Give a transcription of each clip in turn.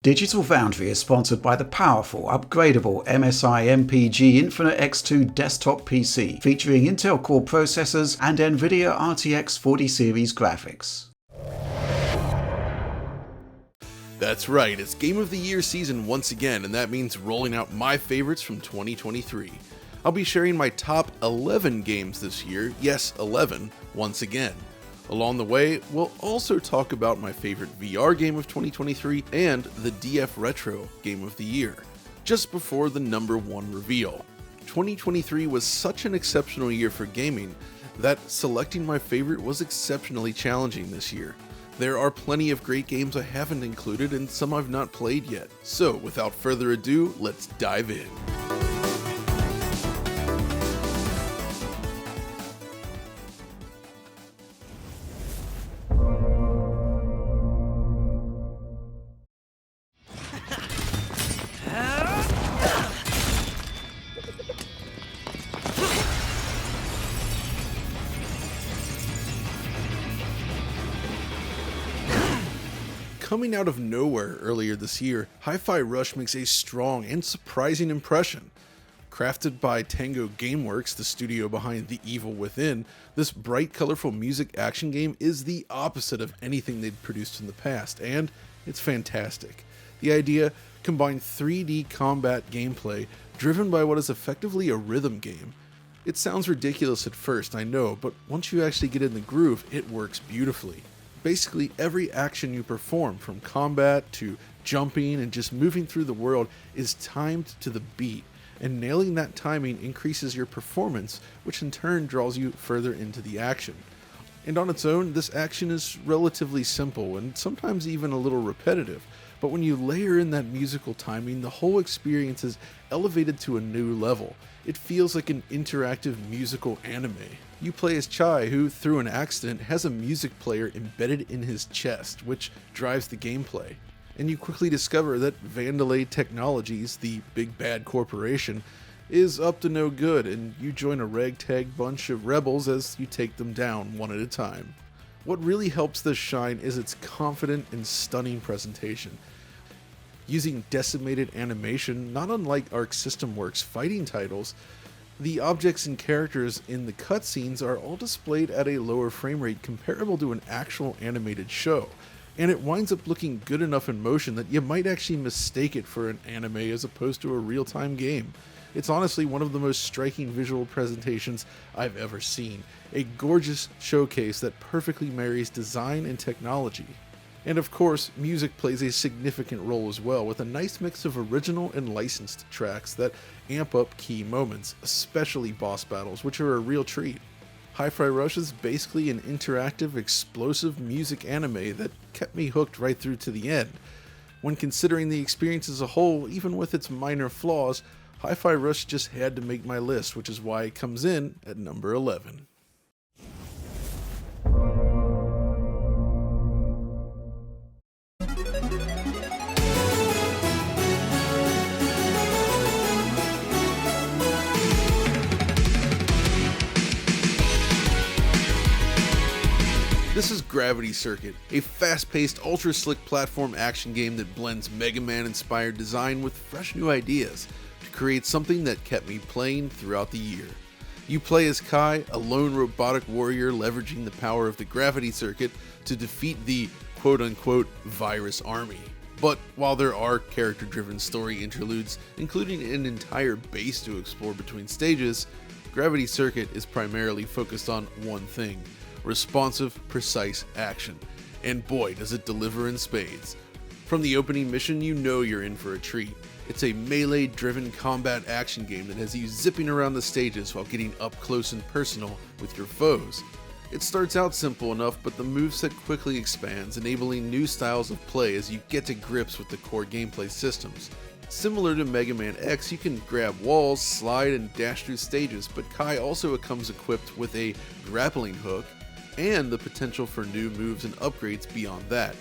Digital Foundry is sponsored by the powerful, upgradable MSI MPG Infinite X2 desktop PC featuring Intel Core processors and NVIDIA RTX 40 series graphics. That's right, it's Game of the Year season once again, and that means rolling out my favorites from 2023. I'll be sharing my top 11 games this year, yes 11, once again. Along the way, we'll also talk about my favorite VR game of 2023 and the DF Retro Game of the Year, just before the number one reveal. 2023 was such an exceptional year for gaming that selecting my favorite was exceptionally challenging this year. There are plenty of great games I haven't included and some I've not played yet. So without further ado, let's dive in. Coming out of nowhere earlier this year, Hi-Fi Rush makes a strong and surprising impression. Crafted by Tango Gameworks, the studio behind The Evil Within, this bright, colorful music action game is the opposite of anything they'd produced in the past, and it's fantastic. The idea combined 3D combat gameplay driven by what is effectively a rhythm game. It sounds ridiculous at first, I know, but once you actually get in the groove, it works beautifully. Basically, every action you perform, from combat to jumping and just moving through the world, is timed to the beat, and nailing that timing increases your performance, which in turn draws you further into the action. And on its own, this action is relatively simple and sometimes even a little repetitive, but when you layer in that musical timing, the whole experience is elevated to a new level. It feels like an interactive musical anime. You play as Chai, who, through an accident, has a music player embedded in his chest, which drives the gameplay. And you quickly discover that Vandalay Technologies, the big bad corporation, is up to no good, and you join a ragtag bunch of rebels as you take them down one at a time. What really helps this shine is its confident and stunning presentation. Using decimated animation, not unlike Arc System Works' fighting titles, the objects and characters in the cutscenes are all displayed at a lower frame rate comparable to an actual animated show, and it winds up looking good enough in motion that you might actually mistake it for an anime as opposed to a real-time game. It's honestly one of the most striking visual presentations I've ever seen, a gorgeous showcase that perfectly marries design and technology. And of course, music plays a significant role as well, with a nice mix of original and licensed tracks that amp up key moments, especially boss battles, which are a real treat. Hi-Fi Rush is basically an interactive, explosive music anime that kept me hooked right through to the end. When considering the experience as a whole, even with its minor flaws, Hi-Fi Rush just had to make my list, which is why it comes in at number 11. This is Gravity Circuit, a fast-paced, ultra-slick platform action game that blends Mega Man-inspired design with fresh new ideas to create something that kept me playing throughout the year. You play as Kai, a lone robotic warrior leveraging the power of the Gravity Circuit to defeat the quote-unquote virus army. But while there are character-driven story interludes, including an entire base to explore between stages, Gravity Circuit is primarily focused on one thing: responsive, precise action. And boy, does it deliver in spades. From the opening mission, you know you're in for a treat. It's a melee-driven combat action game that has you zipping around the stages while getting up close and personal with your foes. It starts out simple enough, but the moveset quickly expands, enabling new styles of play as you get to grips with the core gameplay systems. Similar to Mega Man X, you can grab walls, slide, and dash through stages, but Kai also comes equipped with a grappling hook and the potential for new moves and upgrades beyond that.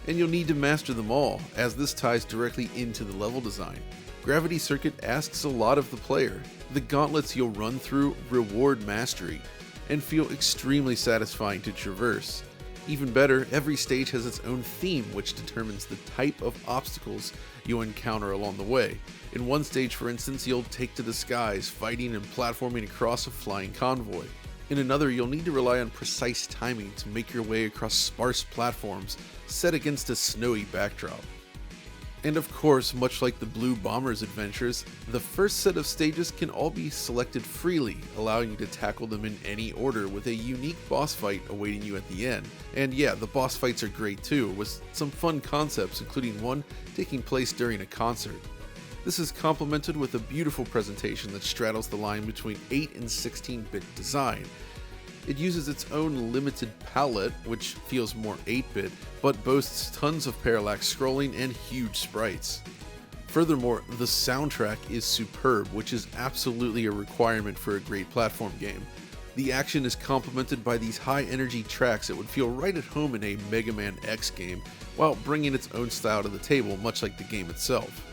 And you'll need to master them all, as this ties directly into the level design. Gravity Circuit asks a lot of the player. The gauntlets you'll run through reward mastery, and feel extremely satisfying to traverse. Even better, every stage has its own theme, which determines the type of obstacles you'll encounter along the way. In one stage, for instance, you'll take to the skies, fighting and platforming across a flying convoy. In another, you'll need to rely on precise timing to make your way across sparse platforms set against a snowy backdrop. And of course, much like the Blue Bombers adventures, the first set of stages can all be selected freely, allowing you to tackle them in any order with a unique boss fight awaiting you at the end. And yeah, the boss fights are great too, with some fun concepts, including one taking place during a concert. This is complemented with a beautiful presentation that straddles the line between 8 and 16-bit design. It uses its own limited palette, which feels more 8-bit, but boasts tons of parallax scrolling and huge sprites. Furthermore, the soundtrack is superb, which is absolutely a requirement for a great platform game. The action is complemented by these high-energy tracks that would feel right at home in a Mega Man X game, while bringing its own style to the table, much like the game itself.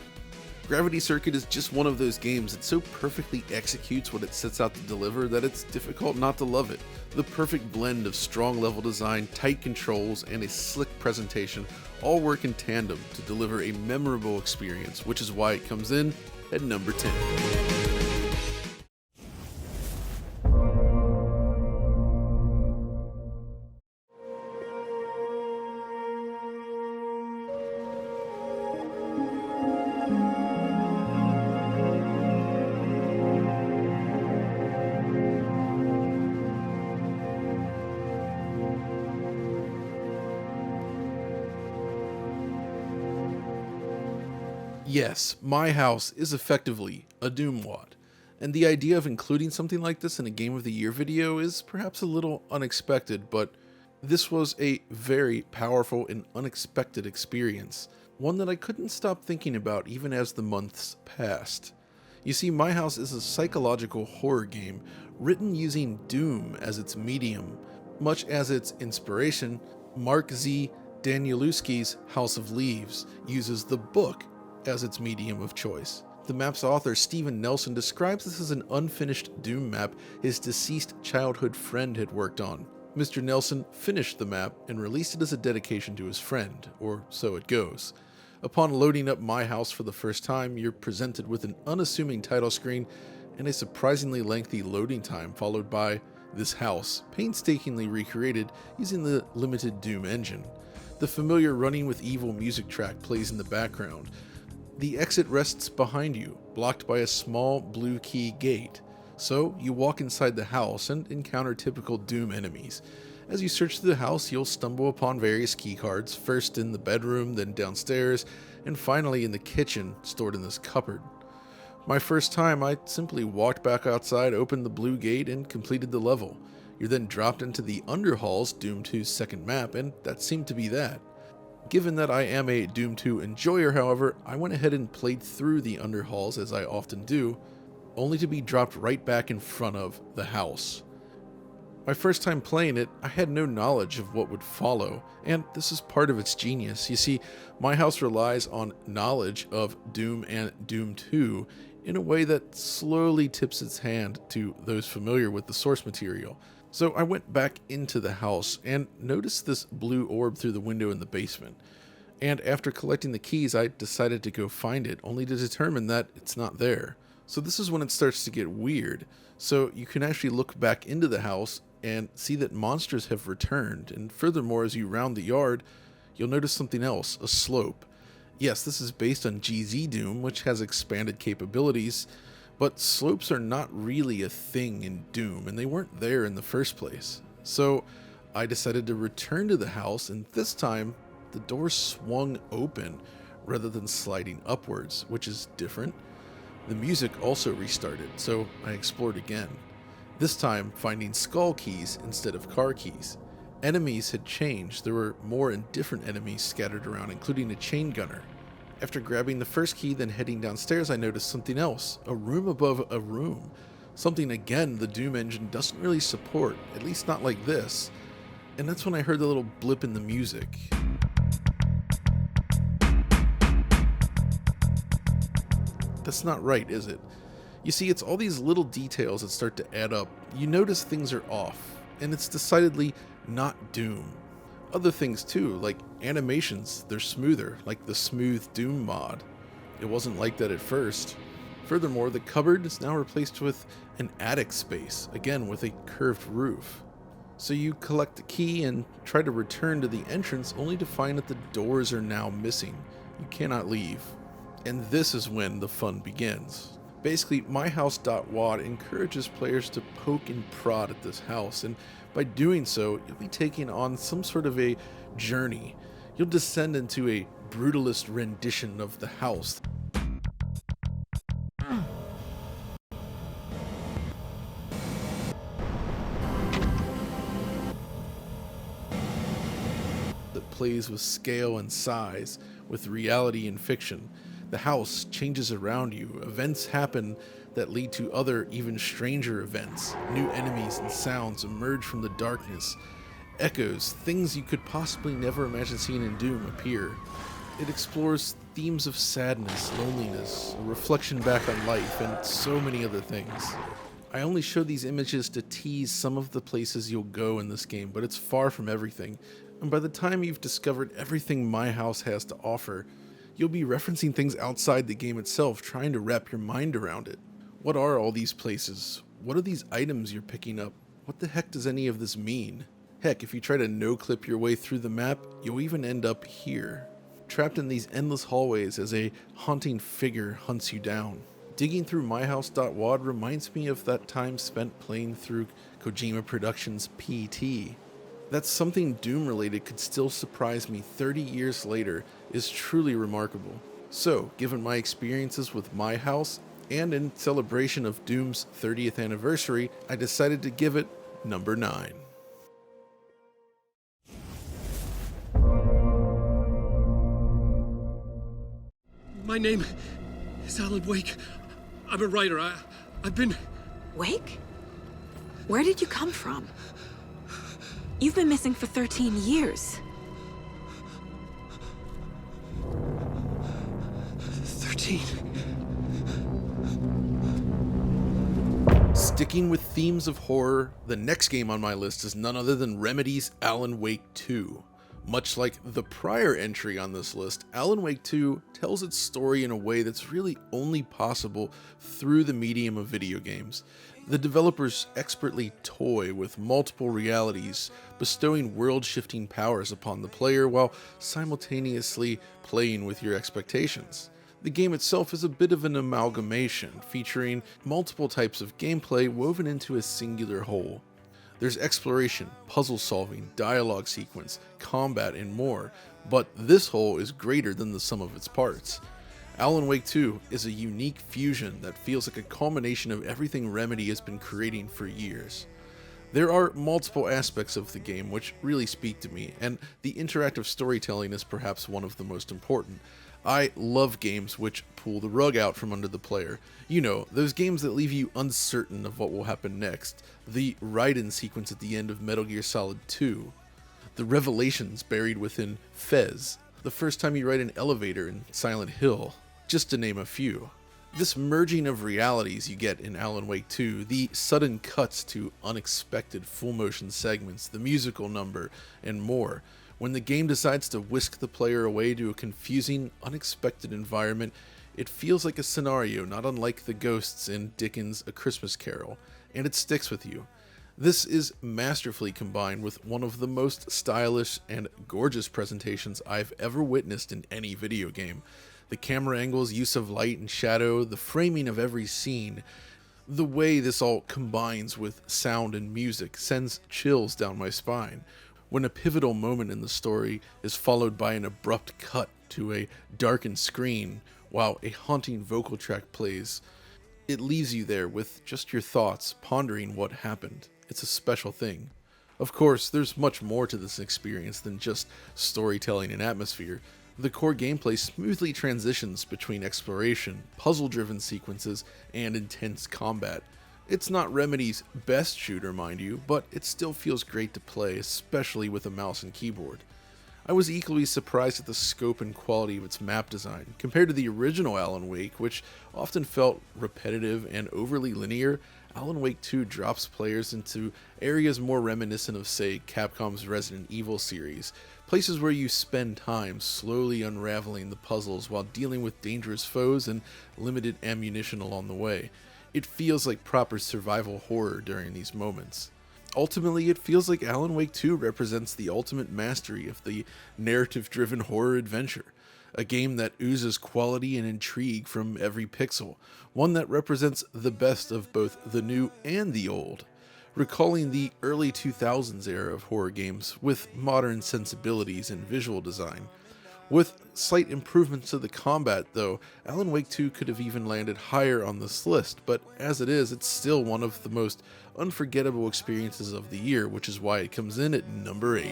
Gravity Circuit is just one of those games that so perfectly executes what it sets out to deliver that it's difficult not to love it. The perfect blend of strong level design, tight controls, and a slick presentation all work in tandem to deliver a memorable experience, which is why it comes in at number 10. Yes, My House is effectively a Doom wad, and the idea of including something like this in a Game of the Year video is perhaps a little unexpected, but this was a very powerful and unexpected experience, one that I couldn't stop thinking about even as the months passed. You see, My House is a psychological horror game written using Doom as its medium, much as its inspiration. Mark Z. Danielewski's House of Leaves uses the book as its medium of choice. The map's author, Steven Nelson, describes this as an unfinished Doom map his deceased childhood friend had worked on. Mr. Nelson finished the map and released it as a dedication to his friend, or so it goes. Upon loading up My House for the first time, you're presented with an unassuming title screen and a surprisingly lengthy loading time, followed by this house, painstakingly recreated using the limited Doom engine. The familiar Running with Evil music track plays in the background. The exit rests behind you, blocked by a small blue key gate. So you walk inside the house and encounter typical Doom enemies. As you search through the house, you'll stumble upon various keycards, first in the bedroom, then downstairs, and finally in the kitchen, stored in this cupboard. My first time, I simply walked back outside, opened the blue gate, and completed the level. You're then dropped into the Underhalls, Doom 2's second map, and that seemed to be that. Given that I am a Doom 2 enjoyer, however, I went ahead and played through the Underhalls as I often do, only to be dropped right back in front of the house. My first time playing it, I had no knowledge of what would follow, and this is part of its genius. You see, My House relies on knowledge of Doom and Doom 2 in a way that slowly tips its hand to those familiar with the source material. So I went back into the house and noticed this blue orb through the window in the basement. And after collecting the keys, I decided to go find it, only to determine that it's not there. So this is when it starts to get weird. So you can actually look back into the house and see that monsters have returned. And furthermore, as you round the yard, you'll notice something else, a slope. Yes, this is based on GZ Doom, which has expanded capabilities, but slopes are not really a thing in Doom, and they weren't there in the first place. So I decided to return to the house, and this time the door swung open rather than sliding upwards, which is different. The music also restarted, so I explored again, this time finding skull keys instead of car keys. Enemies had changed. There were more and different enemies scattered around, including a chain gunner. After grabbing the first key, then heading downstairs, I noticed something else, a room above a room. Something, again, the Doom engine doesn't really support, at least not like this. And that's when I heard the little blip in the music. That's not right, is it? You see, it's all these little details that start to add up. You notice things are off, and it's decidedly not Doom. Other things too, like animations, they're smoother, like the Smooth Doom mod. It wasn't like that at first. Furthermore, the cupboard is now replaced with an attic space, again with a curved roof. So you collect the key and try to return to the entrance only to find that the doors are now missing. You cannot leave. And this is when the fun begins. Basically, myhouse.wad encourages players to poke and prod at this house, and by doing so, you'll be taking on some sort of a journey. You'll descend into a brutalist rendition of the house. That plays with scale and size, with reality and fiction. The house changes around you, events happen that lead to other, even stranger events. New enemies and sounds emerge from the darkness. Echoes, things you could possibly never imagine seeing in Doom, appear. It explores themes of sadness, loneliness, a reflection back on life, and so many other things. I only show these images to tease some of the places you'll go in this game, but it's far from everything. And by the time you've discovered everything My House has to offer, you'll be referencing things outside the game itself, trying to wrap your mind around it. What are all these places? What are these items you're picking up? What the heck does any of this mean? Heck, if you try to no-clip your way through the map, you'll even end up here, trapped in these endless hallways as a haunting figure hunts you down. Digging through myhouse.wad reminds me of that time spent playing through Kojima Productions' PT. That something Doom-related could still surprise me 30 years later is truly remarkable. So, given my experiences with My House, and in celebration of Doom's 30th anniversary, I decided to give it number 9. My name is Alan Wake. I'm a writer. I've been... Wake? Where did you come from? You've been missing for 13 years. 13. Sticking with themes of horror, the next game on my list is none other than Remedy's Alan Wake 2. Much like the prior entry on this list, Alan Wake 2 tells its story in a way that's really only possible through the medium of video games. The developers expertly toy with multiple realities, bestowing world-shifting powers upon the player while simultaneously playing with your expectations. The game itself is a bit of an amalgamation, featuring multiple types of gameplay woven into a singular whole. There's exploration, puzzle solving, dialogue sequence, combat, and more, but this whole is greater than the sum of its parts. Alan Wake 2 is a unique fusion that feels like a culmination of everything Remedy has been creating for years. There are multiple aspects of the game which really speak to me, and the interactive storytelling is perhaps one of the most important. I love games which pull the rug out from under the player. You know, those games that leave you uncertain of what will happen next. The Raiden sequence at the end of Metal Gear Solid 2. The revelations buried within Fez. The first time you ride an elevator in Silent Hill. Just to name a few. This merging of realities you get in Alan Wake 2, the sudden cuts to unexpected full-motion segments, the musical number, and more. When the game decides to whisk the player away to a confusing, unexpected environment, it feels like a scenario not unlike the ghosts in Dickens' A Christmas Carol, and it sticks with you. This is masterfully combined with one of the most stylish and gorgeous presentations I've ever witnessed in any video game. The camera angles, use of light and shadow, the framing of every scene, the way this all combines with sound and music sends chills down my spine. When a pivotal moment in the story is followed by an abrupt cut to a darkened screen while a haunting vocal track plays, it leaves you there with just your thoughts, pondering what happened. It's a special thing. Of course, there's much more to this experience than just storytelling and atmosphere. The core gameplay smoothly transitions between exploration, puzzle-driven sequences, and intense combat. It's not Remedy's best shooter, mind you, but it still feels great to play, especially with a mouse and keyboard. I was equally surprised at the scope and quality of its map design. Compared to the original Alan Wake, which often felt repetitive and overly linear, Alan Wake 2 drops players into areas more reminiscent of, say, Capcom's Resident Evil series, places where you spend time slowly unraveling the puzzles while dealing with dangerous foes and limited ammunition along the way. It feels like proper survival horror during these moments. Ultimately, it feels like Alan Wake 2 represents the ultimate mastery of the narrative-driven horror adventure, a game that oozes quality and intrigue from every pixel, one that represents the best of both the new and the old. Recalling the early 2000s era of horror games with modern sensibilities and visual design. With slight improvements to the combat, though, Alan Wake 2 could have even landed higher on this list, but as it is, it's still one of the most unforgettable experiences of the year, which is why it comes in at number 8.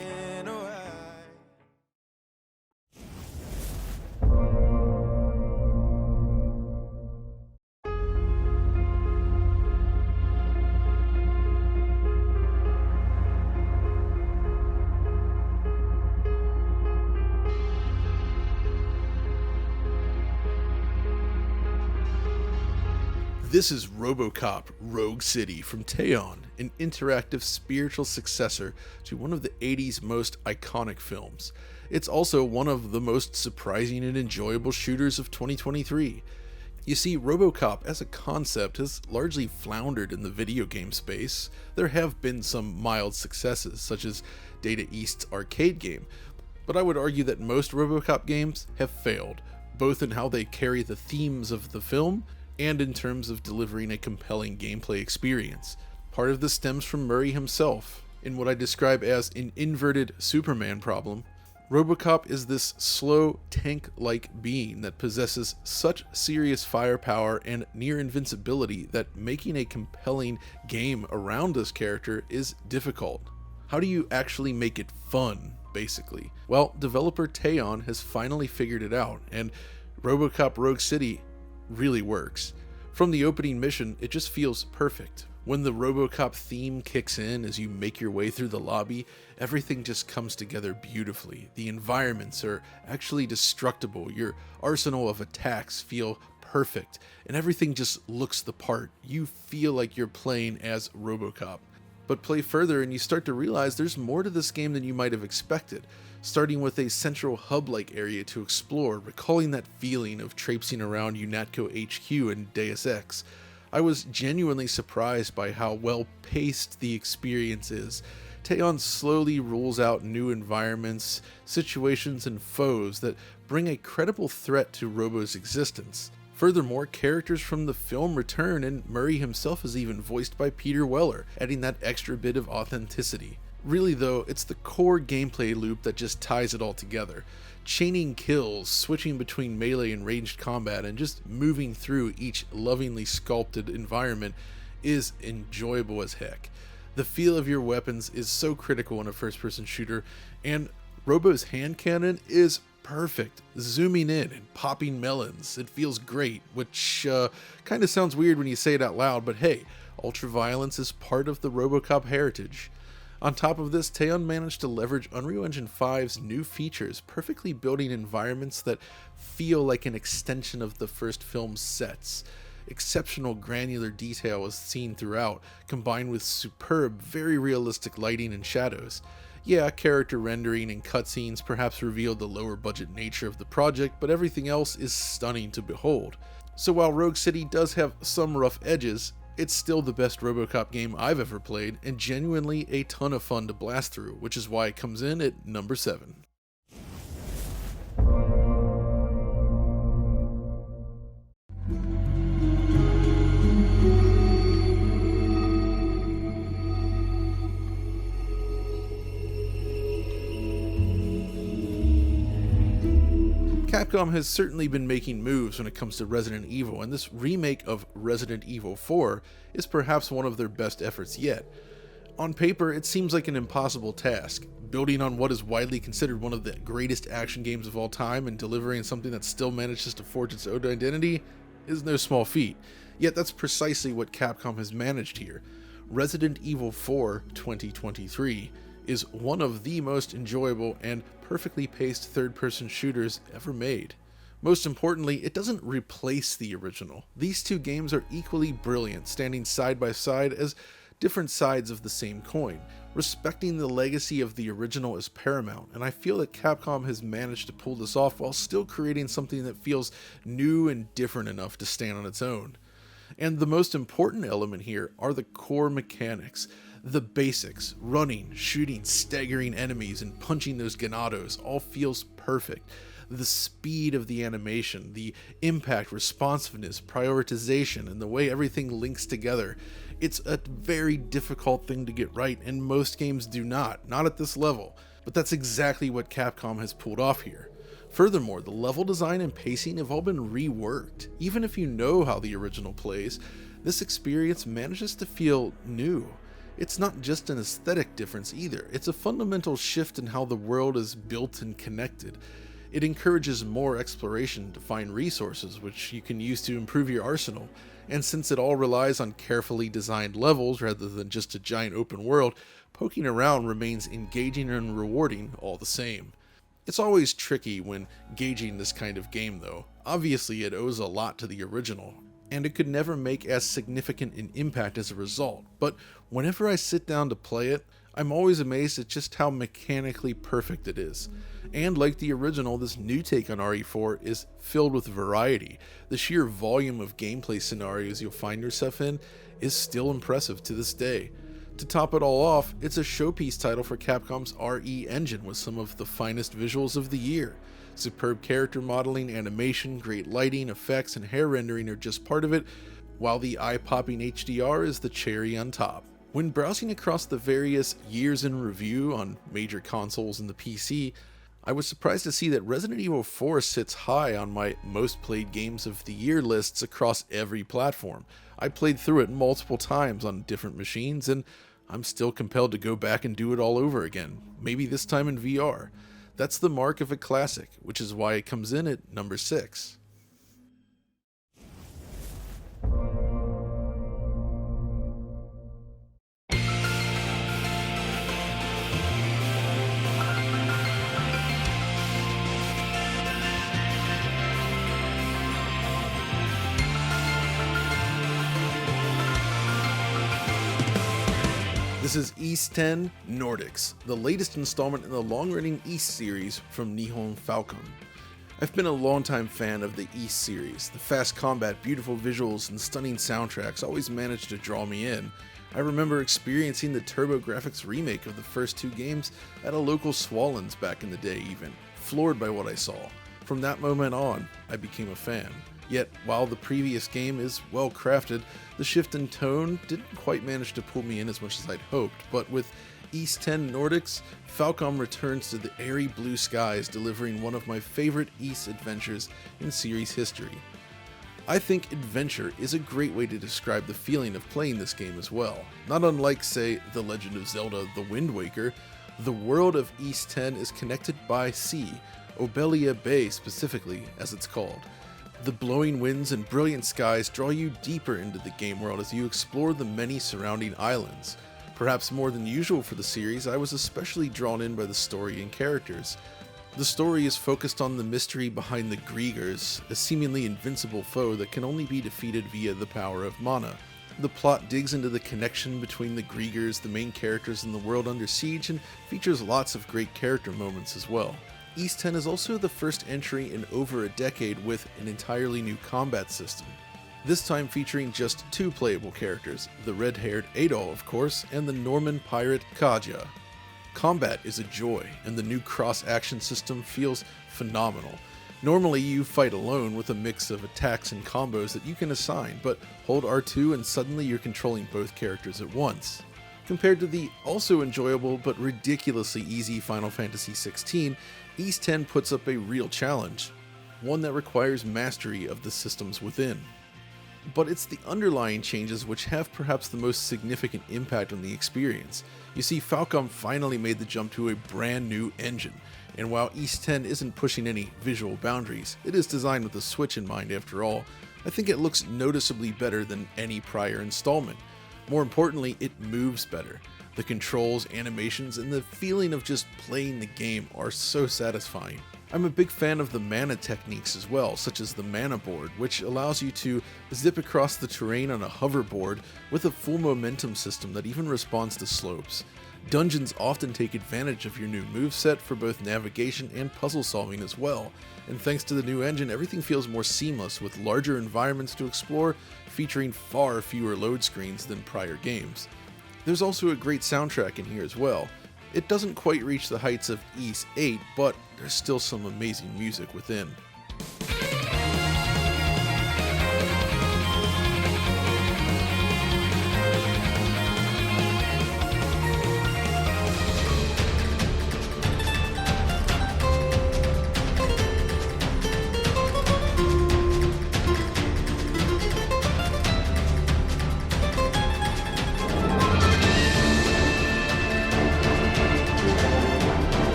This is RoboCop Rogue City from Teon, an interactive spiritual successor to one of the 80s most iconic films. It's also one of the most surprising and enjoyable shooters of 2023. You see, RoboCop as a concept has largely floundered in the video game space. There have been some mild successes, such as Data East's arcade game, but I would argue that most RoboCop games have failed, both in how they carry the themes of the film and in terms of delivering a compelling gameplay experience. Part of this stems from Murray himself, in what I describe as an inverted Superman problem. RoboCop is this slow, tank-like being that possesses such serious firepower and near invincibility that making a compelling game around this character is difficult. How do you actually make it fun, basically? Well, developer Teon has finally figured it out, and RoboCop Rogue City really works. From the opening mission, it just feels perfect. When the RoboCop theme kicks in as you make your way through the lobby, everything just comes together beautifully. The environments are actually destructible, your arsenal of attacks feel perfect, and everything just looks the part. You feel like you're playing as RoboCop. But play further and you start to realize there's more to this game than you might have expected, starting with a central hub-like area to explore, recalling that feeling of traipsing around UNATCO HQ in Deus Ex. I was genuinely surprised by how well paced the experience is. Teon slowly rules out new environments, situations, and foes that bring a credible threat to Robo's existence. Furthermore, characters from the film return, and Murray himself is even voiced by Peter Weller, adding that extra bit of authenticity. Really though, it's the core gameplay loop that just ties it all together. Chaining kills, switching between melee and ranged combat, and just moving through each lovingly sculpted environment is enjoyable as heck. The feel of your weapons is so critical in a first-person shooter, and Robo's hand cannon is perfect. Zooming in and popping melons, it feels great, which kind of sounds weird when you say it out loud, but hey, ultraviolence is part of the RoboCop heritage. On top of this, Teon managed to leverage Unreal Engine 5's new features, perfectly building environments that feel like an extension of the first film's sets. Exceptional granular detail is seen throughout, combined with superb, very realistic lighting and shadows. Yeah, character rendering and cutscenes perhaps revealed the lower budget nature of the project, but everything else is stunning to behold. So while Rogue City does have some rough edges, it's still the best RoboCop game I've ever played, and genuinely a ton of fun to blast through, which is why it comes in at number 7. Capcom has certainly been making moves when it comes to Resident Evil, and this remake of Resident Evil 4 is perhaps one of their best efforts yet. On paper, it seems like an impossible task, building on what is widely considered one of the greatest action games of all time and delivering something that still manages to forge its own identity is no small feat. Yet that's precisely what Capcom has managed here. Resident Evil 4 2023 is one of the most enjoyable and perfectly paced third-person shooters ever made. Most importantly, it doesn't replace the original. These two games are equally brilliant, standing side by side as different sides of the same coin. Respecting the legacy of the original is paramount, and I feel that Capcom has managed to pull this off while still creating something that feels new and different enough to stand on its own. And the most important element here are the core mechanics. The basics, running, shooting, staggering enemies, and punching those ganados all feels perfect. The speed of the animation, the impact, responsiveness, prioritization, and the way everything links together. It's a very difficult thing to get right, and most games do not at this level. But that's exactly what Capcom has pulled off here. Furthermore, the level design and pacing have all been reworked. Even if you know how the original plays, this experience manages to feel new. It's not just an aesthetic difference either, it's a fundamental shift in how the world is built and connected. It encourages more exploration to find resources which you can use to improve your arsenal, and since it all relies on carefully designed levels rather than just a giant open world, poking around remains engaging and rewarding all the same. It's always tricky when gauging this kind of game though. Obviously it owes a lot to the original, and it could never make as significant an impact as a result, but whenever I sit down to play it, I'm always amazed at just how mechanically perfect it is. And like the original, this new take on RE4 is filled with variety. The sheer volume of gameplay scenarios you'll find yourself in is still impressive to this day. To top it all off, it's a showpiece title for Capcom's RE engine with some of the finest visuals of the year. Superb character modeling, animation, great lighting, effects, and hair rendering are just part of it, while the eye-popping HDR is the cherry on top. When browsing across the various years in review on major consoles and the PC, I was surprised to see that Resident Evil 4 sits high on my most played games of the year lists across every platform. I played through it multiple times on different machines, and I'm still compelled to go back and do it all over again, maybe this time in VR. That's the mark of a classic, which is why it comes in at number 6. This is Ys 10 Nordics, the latest installment in the long-running Ys series from Nihon Falcom. I've been a longtime fan of the Ys series. The fast combat, beautiful visuals, and stunning soundtracks always managed to draw me in. I remember experiencing the TurboGrafx remake of the first two games at a local Swallens back in the day even, floored by what I saw. From that moment on, I became a fan. Yet, while the previous game is well crafted, the shift in tone didn't quite manage to pull me in as much as I'd hoped, but with Ys 10 Nordics, Falcom returns to the airy blue skies, delivering one of my favorite Ys adventures in series history. I think adventure is a great way to describe the feeling of playing this game as well. Not unlike, say, The Legend of Zelda The Wind Waker, the world of Ys 10 is connected by sea, Obelia Bay specifically, as it's called. The blowing winds and brilliant skies draw you deeper into the game world as you explore the many surrounding islands. Perhaps more than usual for the series, I was especially drawn in by the story and characters. The story is focused on the mystery behind the Griegers, a seemingly invincible foe that can only be defeated via the power of mana. The plot digs into the connection between the Griegers, the main characters, and the world under siege, and features lots of great character moments as well. Ys 10 is also the first entry in over a decade with an entirely new combat system. This time featuring just two playable characters, the red-haired Adol of course, and the Norman pirate Kaja. Combat is a joy, and the new cross-action system feels phenomenal. Normally you fight alone with a mix of attacks and combos that you can assign, but hold R2 and suddenly you're controlling both characters at once. Compared to the also enjoyable but ridiculously easy Final Fantasy XVI, Ys 10 puts up a real challenge, one that requires mastery of the systems within. But it's the underlying changes which have perhaps the most significant impact on the experience. You see, Falcom finally made the jump to a brand new engine, and while Ys 10 isn't pushing any visual boundaries, it is designed with the Switch in mind after all. I think it looks noticeably better than any prior installment. More importantly, it moves better. The controls, animations, and the feeling of just playing the game are so satisfying. I'm a big fan of the mana techniques as well, such as the mana board, which allows you to zip across the terrain on a hoverboard with a full momentum system that even responds to slopes. Dungeons often take advantage of your new moveset for both navigation and puzzle solving as well, and thanks to the new engine, everything feels more seamless with larger environments to explore, featuring far fewer load screens than prior games. There's also a great soundtrack in here as well. It doesn't quite reach the heights of Ys 8, but there's still some amazing music within.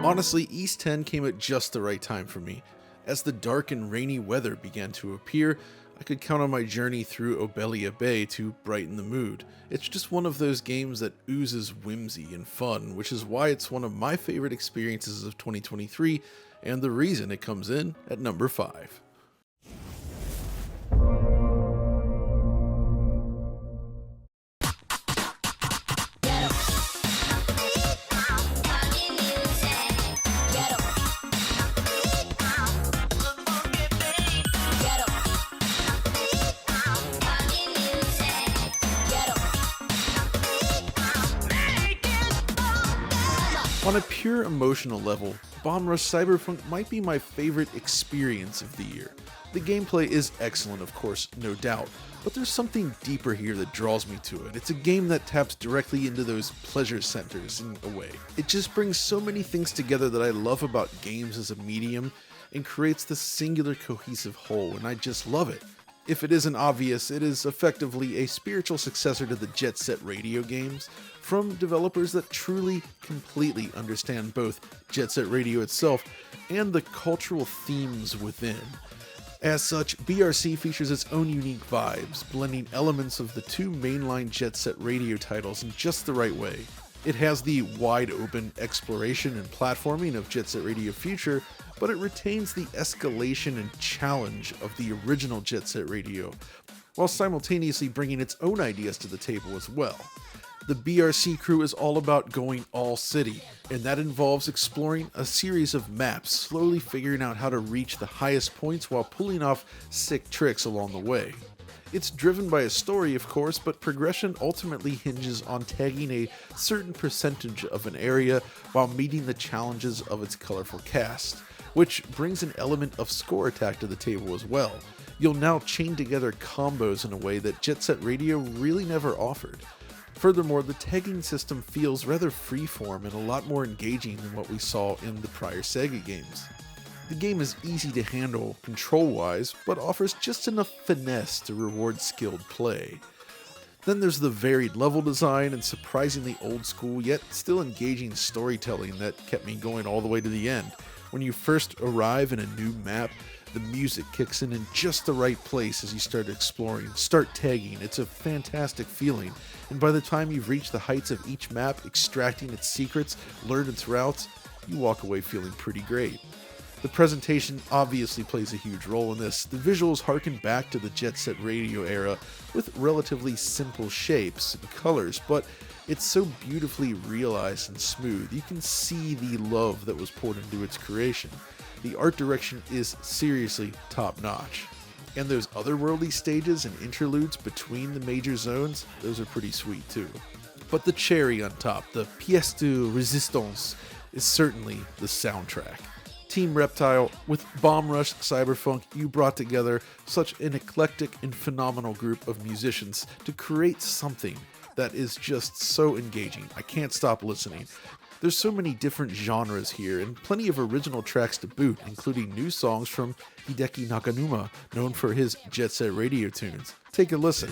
Honestly, Ys 10 came at just the right time for me. As the dark and rainy weather began to appear, I could count on my journey through Obelia Bay to brighten the mood. It's just one of those games that oozes whimsy and fun, which is why it's one of my favorite experiences of 2023, and the reason it comes in at number 5. On a pure emotional level, Bomb Rush Cyberpunk might be my favorite experience of the year. The gameplay is excellent, of course, no doubt, but there's something deeper here that draws me to it. It's a game that taps directly into those pleasure centers in a way. It just brings so many things together that I love about games as a medium and creates this singular cohesive whole, and I just love it. If it isn't obvious, it is effectively a spiritual successor to the Jet Set Radio games, from developers that truly, completely understand both Jet Set Radio itself and the cultural themes within. As such, BRC features its own unique vibes, blending elements of the two mainline Jet Set Radio titles in just the right way. It has the wide-open exploration and platforming of Jet Set Radio Future, but it retains the escalation and challenge of the original Jet Set Radio, while simultaneously bringing its own ideas to the table as well. The BRC crew is all about going all city, and that involves exploring a series of maps, slowly figuring out how to reach the highest points while pulling off sick tricks along the way. It's driven by a story, of course, but progression ultimately hinges on tagging a certain percentage of an area while meeting the challenges of its colorful cast, which brings an element of score attack to the table as well. You'll now chain together combos in a way that Jet Set Radio really never offered. Furthermore, the tagging system feels rather freeform and a lot more engaging than what we saw in the prior Sega games. The game is easy to handle control-wise, but offers just enough finesse to reward skilled play. Then there's the varied level design and surprisingly old-school yet still engaging storytelling that kept me going all the way to the end. When you first arrive in a new map, the music kicks in just the right place as you start exploring, start tagging. It's a fantastic feeling, and by the time you've reached the heights of each map, extracting its secrets, learned its routes, you walk away feeling pretty great. The presentation obviously plays a huge role in this. The visuals harken back to the Jet Set Radio era with relatively simple shapes and colors, but it's so beautifully realized and smooth. You can see the love that was poured into its creation. The art direction is seriously top-notch. And those otherworldly stages and interludes between the major zones, those are pretty sweet too. But the cherry on top, the pièce de résistance, is certainly the soundtrack. Team Reptile, with Bomb Rush Cyberpunk, you brought together such an eclectic and phenomenal group of musicians to create something that is just so engaging. I can't stop listening. There's so many different genres here, and plenty of original tracks to boot, including new songs from Hideki Nakanuma, known for his Jet Set Radio tunes. Take a listen.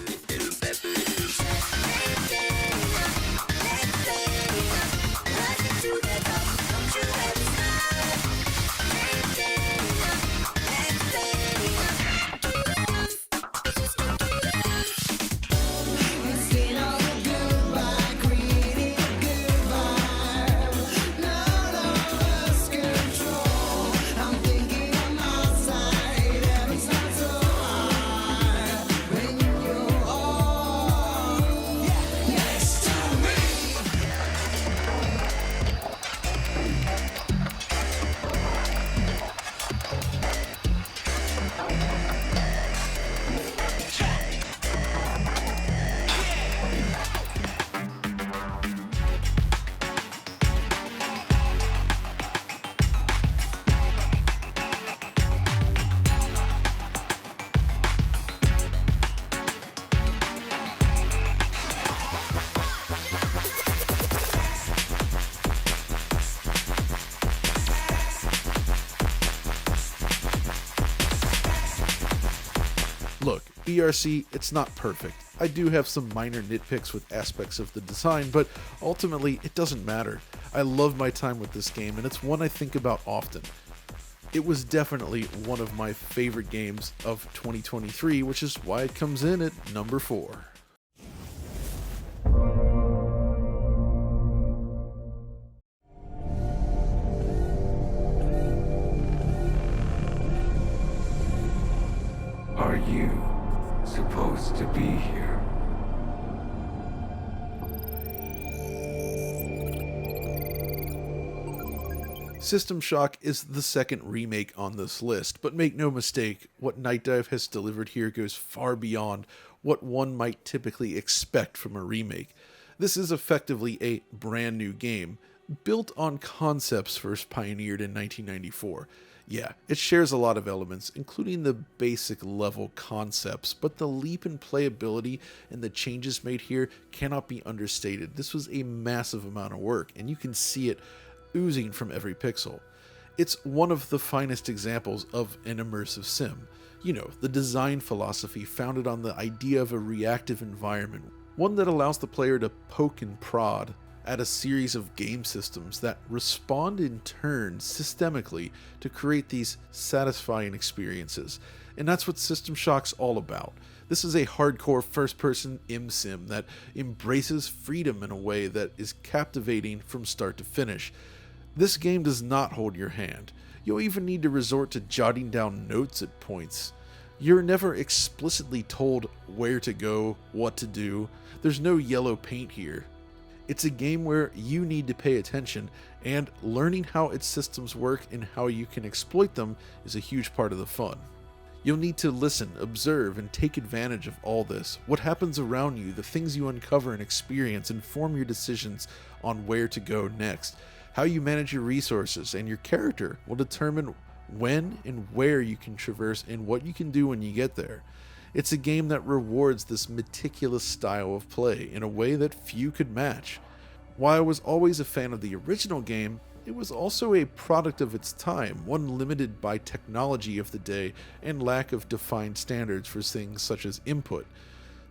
Look, BRC, it's not perfect. I do have some minor nitpicks with aspects of the design, but ultimately it doesn't matter. I love my time with this game, and it's one I think about often. It was definitely one of my favorite games of 2023, which is why it comes in at number 4. Are you supposed to be here? System Shock is the second remake on this list, but make no mistake, what Night Dive has delivered here goes far beyond what one might typically expect from a remake. This is effectively a brand new game, built on concepts first pioneered in 1994. Yeah, it shares a lot of elements, including the basic level concepts, but the leap in playability and the changes made here cannot be understated. This was a massive amount of work, and you can see it oozing from every pixel. It's one of the finest examples of an immersive sim. You know, the design philosophy founded on the idea of a reactive environment, one that allows the player to poke and prod at a series of game systems that respond in turn systemically to create these satisfying experiences. And that's what System Shock's all about. This is a hardcore first-person sim that embraces freedom in a way that is captivating from start to finish. This game does not hold your hand. You'll even need to resort to jotting down notes at points. You're never explicitly told where to go, what to do. There's no yellow paint here. It's a game where you need to pay attention, and learning how its systems work and how you can exploit them is a huge part of the fun. You'll need to listen, observe, and take advantage of all this. What happens around you, the things you uncover and experience, inform your decisions on where to go next. How you manage your resources and your character will determine when and where you can traverse and what you can do when you get there. It's a game that rewards this meticulous style of play in a way that few could match. While I was always a fan of the original game, it was also a product of its time, one limited by technology of the day and lack of defined standards for things such as input.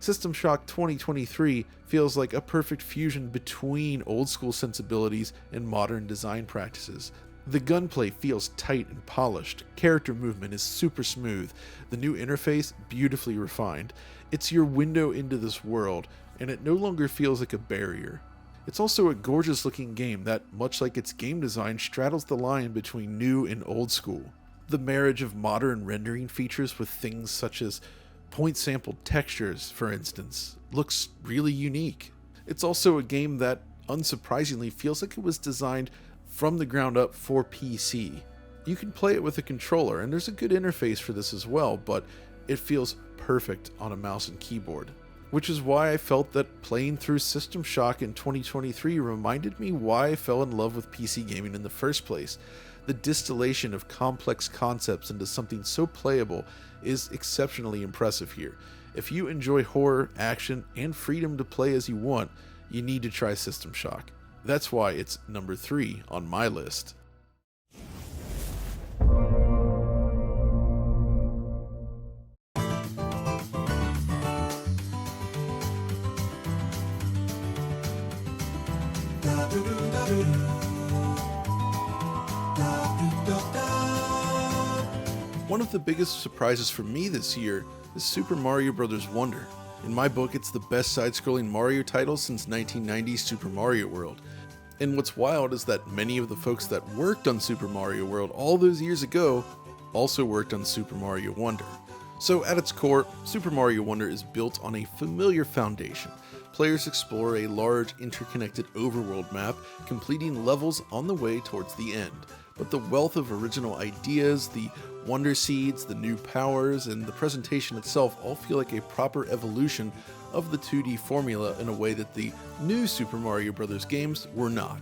System Shock 2023 feels like a perfect fusion between old school sensibilities and modern design practices. The gunplay feels tight and polished, character movement is super smooth, the new interface beautifully refined. It's your window into this world, and it no longer feels like a barrier. It's also a gorgeous looking game that, much like its game design, straddles the line between new and old school. The marriage of modern rendering features with things such as point sampled textures, for instance, looks really unique. It's also a game that, unsurprisingly, feels like it was designed from the ground up for PC. You can play it with a controller, and there's a good interface for this as well, but it feels perfect on a mouse and keyboard. Which is why I felt that playing through System Shock in 2023 reminded me why I fell in love with PC gaming in the first place. The distillation of complex concepts into something so playable is exceptionally impressive here. If you enjoy horror, action, and freedom to play as you want, you need to try System Shock. That's why it's number 3 on my list. One of the biggest surprises for me this year is Super Mario Bros. Wonder. In my book, it's the best side-scrolling Mario title since 1990's Super Mario World. And what's wild is that many of the folks that worked on Super Mario World all those years ago also worked on Super Mario Wonder. So at its core, Super Mario Wonder is built on a familiar foundation. Players explore a large, interconnected overworld map, completing levels on the way towards the end. But the wealth of original ideas, the Wonder Seeds, the new powers, and the presentation itself all feel like a proper evolution of the 2D formula in a way that the new Super Mario Bros. Games were not.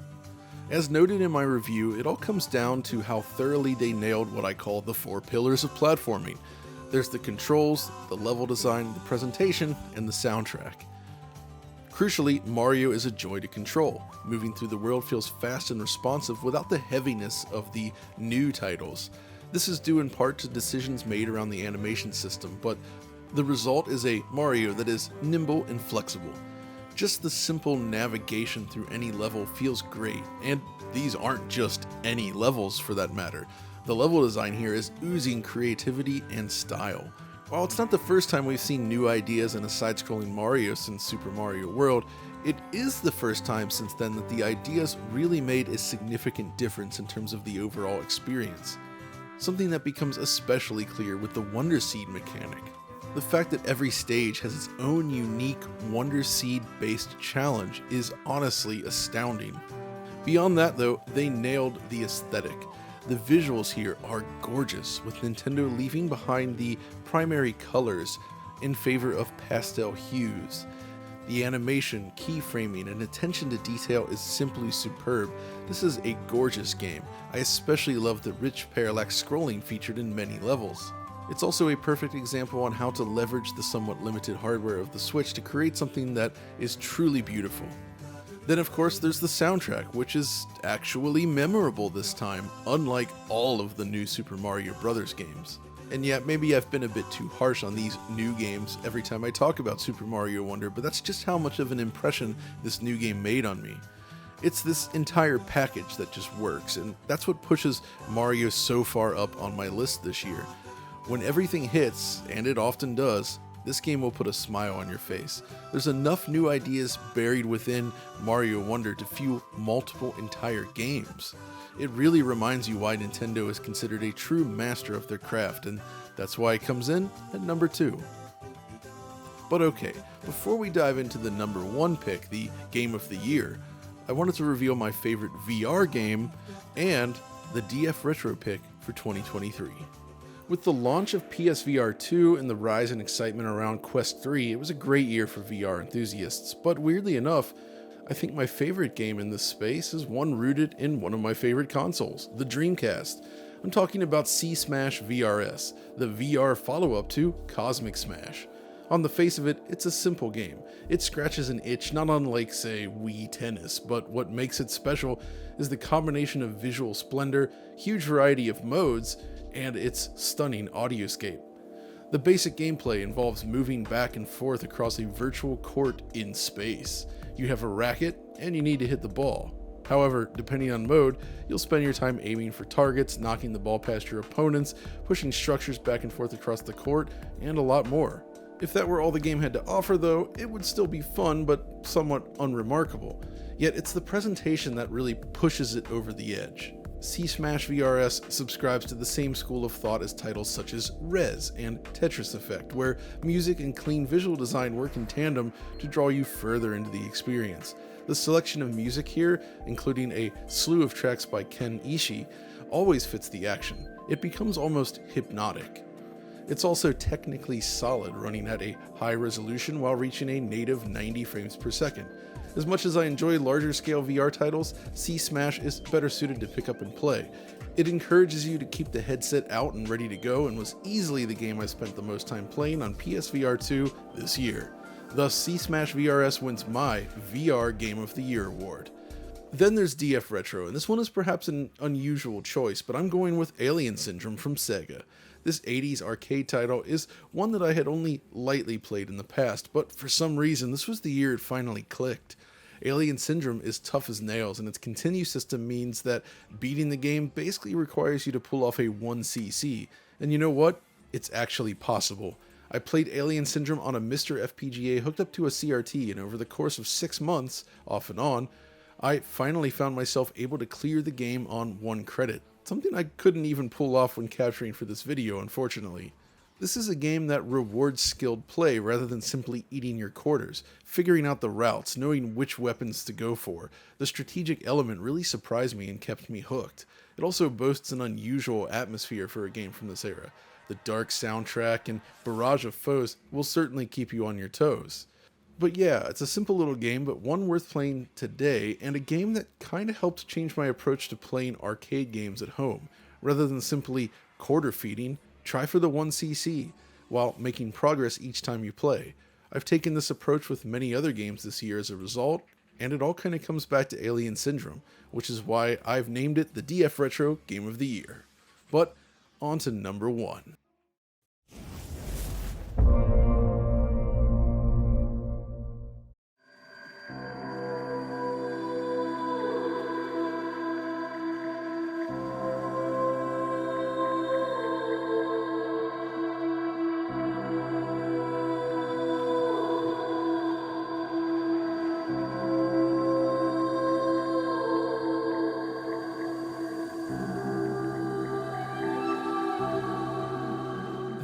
As noted in my review, it all comes down to how thoroughly they nailed what I call the 4 pillars of platforming. There's the controls, the level design, the presentation, and the soundtrack. Crucially, Mario is a joy to control. Moving through the world feels fast and responsive without the heaviness of the new titles. This is due in part to decisions made around the animation system, but The result is a Mario that is nimble and flexible. Just the simple navigation through any level feels great, and these aren't just any levels for that matter. The level design here is oozing creativity and style. While it's not the first time we've seen new ideas in a side-scrolling Mario since Super Mario World, it is the first time since then that the ideas really made a significant difference in terms of the overall experience. Something that becomes especially clear with the Wonder Seed mechanic. The fact that every stage has its own unique Wonder Seed-based challenge is honestly astounding. Beyond that though, they nailed the aesthetic. The visuals here are gorgeous, with Nintendo leaving behind the primary colors in favor of pastel hues. The animation, keyframing, and attention to detail is simply superb. This is a gorgeous game. I especially love the rich parallax scrolling featured in many levels. It's also a perfect example on how to leverage the somewhat limited hardware of the Switch to create something that is truly beautiful. Then of course there's the soundtrack, which is actually memorable this time, unlike all of the new Super Mario Bros. Games. And yeah, maybe I've been a bit too harsh on these new games every time I talk about Super Mario Wonder, but that's just how much of an impression this new game made on me. It's this entire package that just works, and that's what pushes Mario so far up on my list this year. When everything hits, and it often does, this game will put a smile on your face. There's enough new ideas buried within Mario Wonder to fuel multiple entire games. It really reminds you why Nintendo is considered a true master of their craft, and that's why it comes in at number 2. But okay, before we dive into the number 1 pick, the Game of the Year, I wanted to reveal my favorite VR game and the DF Retro pick for 2023. With the launch of PSVR 2 and the rise in excitement around Quest 3, it was a great year for VR enthusiasts, but weirdly enough, I think my favorite game in this space is one rooted in one of my favorite consoles, the Dreamcast. I'm talking about C-Smash VRS, the VR follow-up to Cosmic Smash. On the face of it, it's a simple game. It scratches an itch not unlike, say, Wii Tennis, but what makes it special is the combination of visual splendor, huge variety of modes, and its stunning audioscape. The basic gameplay involves moving back and forth across a virtual court in space. You have a racket, and you need to hit the ball. However, depending on mode, you'll spend your time aiming for targets, knocking the ball past your opponents, pushing structures back and forth across the court, and a lot more. If that were all the game had to offer though, it would still be fun, but somewhat unremarkable. Yet it's the presentation that really pushes it over the edge. C-Smash VRS subscribes to the same school of thought as titles such as Rez and Tetris Effect, where music and clean visual design work in tandem to draw you further into the experience. The selection of music here, including a slew of tracks by Ken Ishii, always fits the action. It becomes almost hypnotic. It's also technically solid, running at a high resolution while reaching a native 90 frames per second. As much as I enjoy larger scale VR titles, C-Smash is better suited to pick up and play. It encourages you to keep the headset out and ready to go, and was easily the game I spent the most time playing on PSVR 2 this year. Thus, C-Smash VRS wins my VR Game of the Year award. Then there's DF Retro, and this one is perhaps an unusual choice, but I'm going with Alien Syndrome from Sega. This 80s arcade title is one that I had only lightly played in the past, but for some reason this was the year it finally clicked. Alien Syndrome is tough as nails, and its continue system means that beating the game basically requires you to pull off a 1cc, and you know what? It's actually possible. I played Alien Syndrome on a Mr. FPGA hooked up to a CRT, and over the course of 6 months, off and on, I finally found myself able to clear the game on 1 credit. Something I couldn't even pull off when capturing for this video, unfortunately. This is a game that rewards skilled play rather than simply eating your quarters, figuring out the routes, knowing which weapons to go for. The strategic element really surprised me and kept me hooked. It also boasts an unusual atmosphere for a game from this era. The dark soundtrack and barrage of foes will certainly keep you on your toes. But yeah, it's a simple little game, but one worth playing today, and a game that kinda helped change my approach to playing arcade games at home. Rather than simply quarter feeding, try for the 1cc, while making progress each time you play. I've taken this approach with many other games this year as a result, and it all kinda comes back to Alien Syndrome, which is why I've named it the DF Retro Game of the Year. But on to number 1.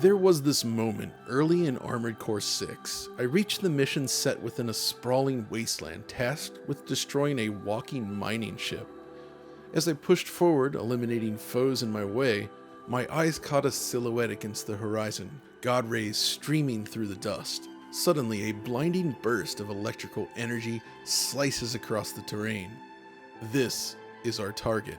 There was this moment early in Armored Core 6. I reached the mission set within a sprawling wasteland tasked with destroying a walking mining ship. As I pushed forward, eliminating foes in my way, my eyes caught a silhouette against the horizon, God rays streaming through the dust. Suddenly, a blinding burst of electrical energy slices across the terrain. This is our target,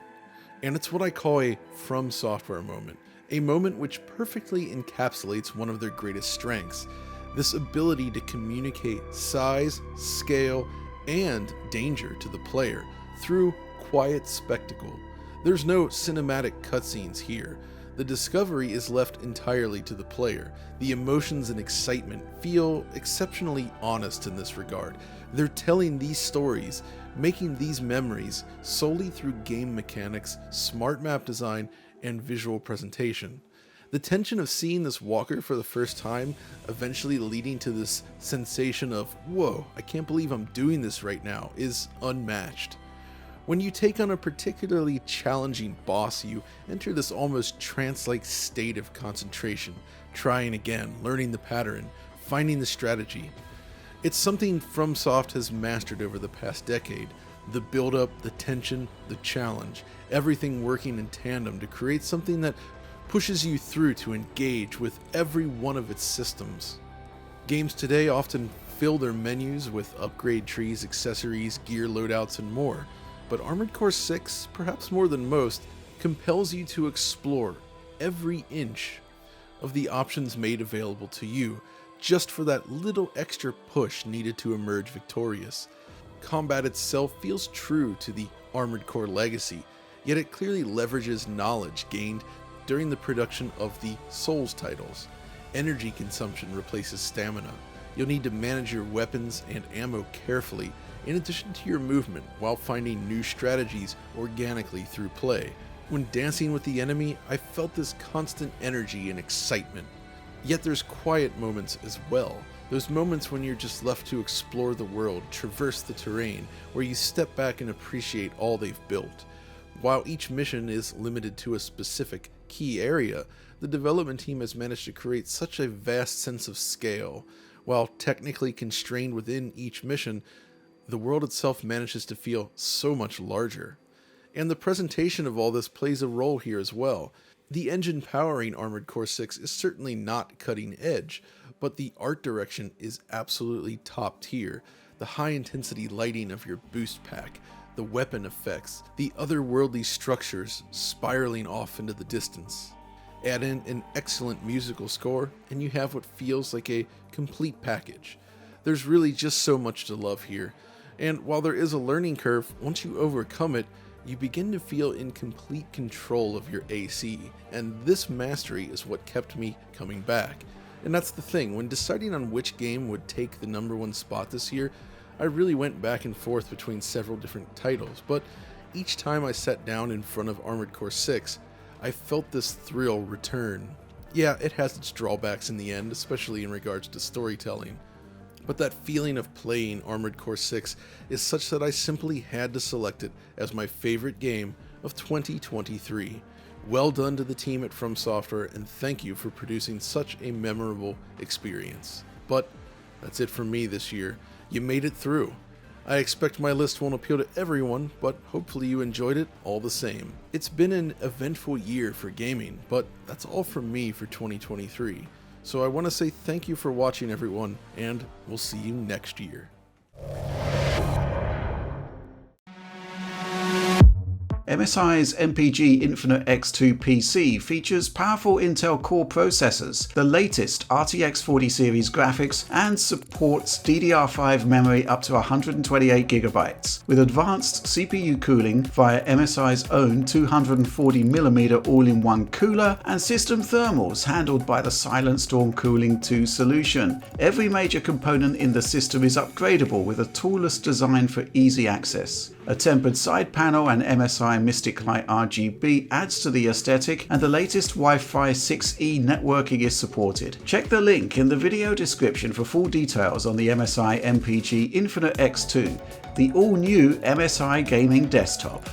and it's what I call a From Software moment. A moment which perfectly encapsulates one of their greatest strengths, this ability to communicate size, scale, and danger to the player through quiet spectacle. There's no cinematic cutscenes here. The discovery is left entirely to the player. The emotions and excitement feel exceptionally honest in this regard. They're telling these stories, making these memories solely through game mechanics, smart map design, and visual presentation. The tension of seeing this walker for the first time, eventually leading to this sensation of, whoa, I can't believe I'm doing this right now, is unmatched. When you take on a particularly challenging boss, you enter this almost trance-like state of concentration, trying again, learning the pattern, finding the strategy. It's something FromSoft has mastered over the past decade. The build-up, the tension, the challenge, everything working in tandem to create something that pushes you through to engage with every one of its systems. Games today often fill their menus with upgrade trees, accessories, gear loadouts, and more, but Armored Core 6, perhaps more than most, compels you to explore every inch of the options made available to you, just for that little extra push needed to emerge victorious. Combat itself feels true to the Armored Core legacy, yet it clearly leverages knowledge gained during the production of the Souls titles. Energy consumption replaces stamina. You'll need to manage your weapons and ammo carefully, in addition to your movement, while finding new strategies organically through play. When dancing with the enemy, I felt this constant energy and excitement. Yet there's quiet moments as well. Those moments when you're just left to explore the world, traverse the terrain, where you step back and appreciate all they've built. While each mission is limited to a specific key area, the development team has managed to create such a vast sense of scale. While technically constrained within each mission, the world itself manages to feel so much larger. And the presentation of all this plays a role here as well. The engine powering Armored Core 6 is certainly not cutting edge, but the art direction is absolutely top tier. The high intensity lighting of your boost pack, the weapon effects, the otherworldly structures spiraling off into the distance. Add in an excellent musical score, and you have what feels like a complete package. There's really just so much to love here, and while there is a learning curve, once you overcome it, you begin to feel in complete control of your AC, and this mastery is what kept me coming back. And that's the thing, when deciding on which game would take the #1 spot this year, I really went back and forth between several different titles, but each time I sat down in front of Armored Core 6, I felt this thrill return. Yeah, it has its drawbacks in the end, especially in regards to storytelling, but that feeling of playing Armored Core 6 is such that I simply had to select it as my favorite game of 2023. Well done to the team at From Software, and thank you for producing such a memorable experience. But that's it for me this year. You made it through. I expect my list won't appeal to everyone, but hopefully you enjoyed it all the same. It's been an eventful year for gaming, but that's all from me for 2023. So I want to say thank you for watching, everyone, and we'll see you next year. MSI's MPG Infinite X2 PC features powerful Intel Core processors, the latest RTX 40 series graphics, and supports DDR5 memory up to 128GB, with advanced CPU cooling via MSI's own 240mm all-in-one cooler and system thermals handled by the Silent Storm Cooling 2 solution. Every major component in the system is upgradable with a toolless design for easy access. A tempered side panel and MSI Mystic Light RGB adds to the aesthetic, and the latest Wi-Fi 6E networking is supported. Check the link in the video description for full details on the MSI MPG Infinite X2, the all-new MSI gaming desktop.